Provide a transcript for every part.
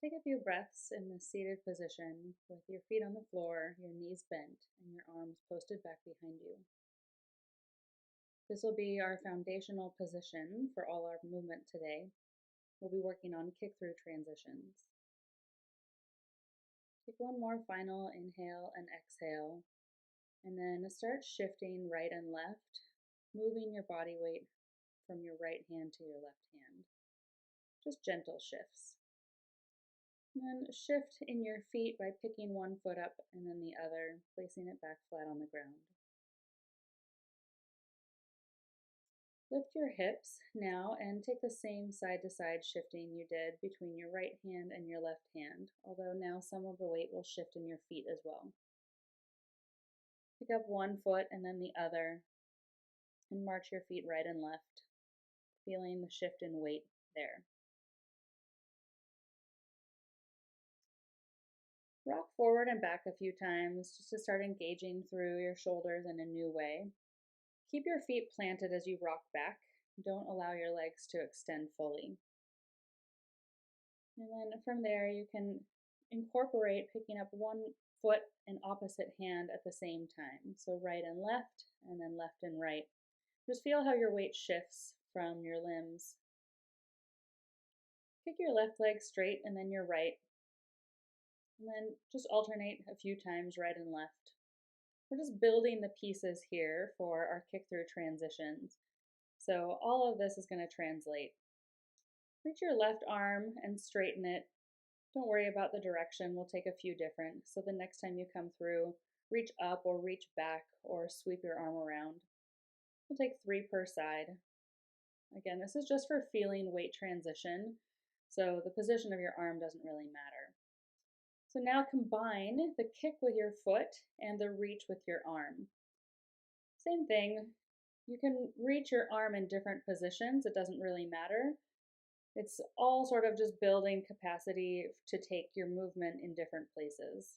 Take a few breaths in the seated position with your feet on the floor, your knees bent, and your arms posted back behind you. This will be our foundational position for all our movement today. We'll be working on kick-through transitions. Take one more final inhale and exhale, and then start shifting right and left, moving your body weight from your right hand to your left hand. Just gentle shifts. And then shift in your feet by picking one foot up and then the other, placing it back flat on the ground. Lift your hips now and take the same side-to-side shifting you did between your right hand and your left hand, although now some of the weight will shift in your feet as well. Pick up one foot and then the other, and march your feet right and left, feeling the shift in weight there. Rock forward and back a few times just to start engaging through your shoulders in a new way. Keep your feet planted as you rock back. Don't allow your legs to extend fully. And then from there, you can incorporate picking up one foot and opposite hand at the same time. So right and then left and right. Just feel how your weight shifts from your limbs. Kick your left leg straight and then your right. And then just alternate a few times right and left. We're just building the pieces here for our kick-through transitions. So all of this is going to translate. Reach your left arm and straighten it. Don't worry about the direction. We'll take a few different. So the next time you come through, reach up or reach back or sweep your arm around. We'll take 3 per side. Again, this is just for feeling weight transition. So the position of your arm doesn't really matter. So now combine the kick with your foot and the reach with your arm. Same thing, you can reach your arm in different positions, it doesn't really matter. It's all sort of just building capacity to take your movement in different places.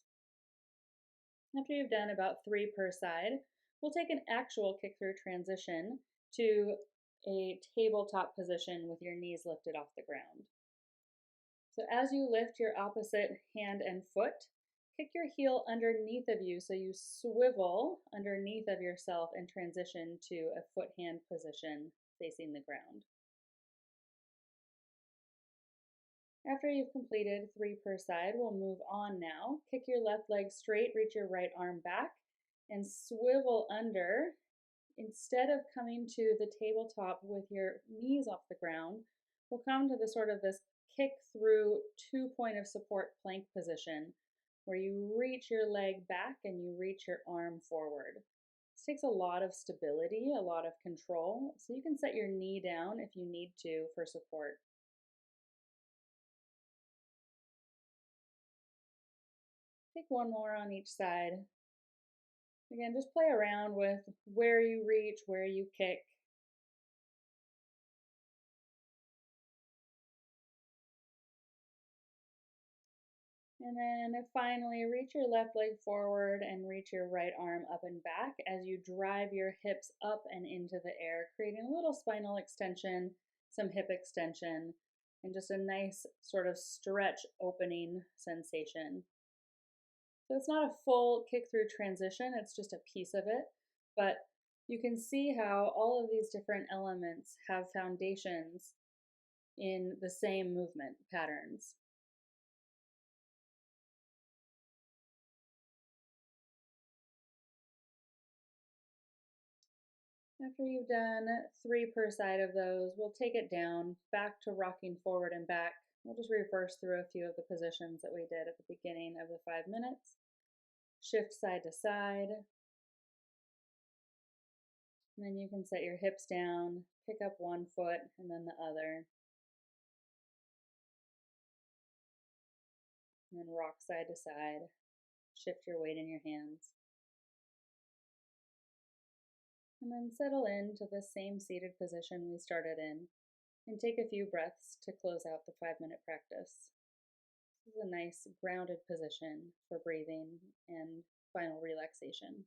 After you've done about 3 per side, we'll take an actual kick-through transition to a tabletop position with your knees lifted off the ground. So as you lift your opposite hand and foot, kick your heel underneath of you so you swivel underneath of yourself and transition to a foot-hand position facing the ground. After you've completed 3 per side, we'll move on now. Kick your left leg straight, reach your right arm back, and swivel under. Instead of coming to the tabletop with your knees off the ground, we'll come to this kick through 2-point of support plank position where you reach your leg back and you reach your arm forward. This takes a lot of stability, a lot of control, so you can set your knee down if you need to for support. Take one more on each side. Again, just play around with where you reach, where you kick. And then finally, reach your left leg forward and reach your right arm up and back as you drive your hips up and into the air, creating a little spinal extension, some hip extension, and just a nice sort of stretch opening sensation. So it's not a full kick-through transition, it's just a piece of it, but you can see how all of these different elements have foundations in the same movement patterns. After you've done 3 per side of those, we'll take it down, back to rocking forward and back. We'll just reverse through a few of the positions that we did at the beginning of the 5 minutes. Shift side to side. And then you can set your hips down, pick up one foot and then the other. And then rock side to side. Shift your weight in your hands. And then settle into the same seated position we started in, and take a few breaths to close out the 5-minute practice. This is a nice grounded position for breathing and final relaxation.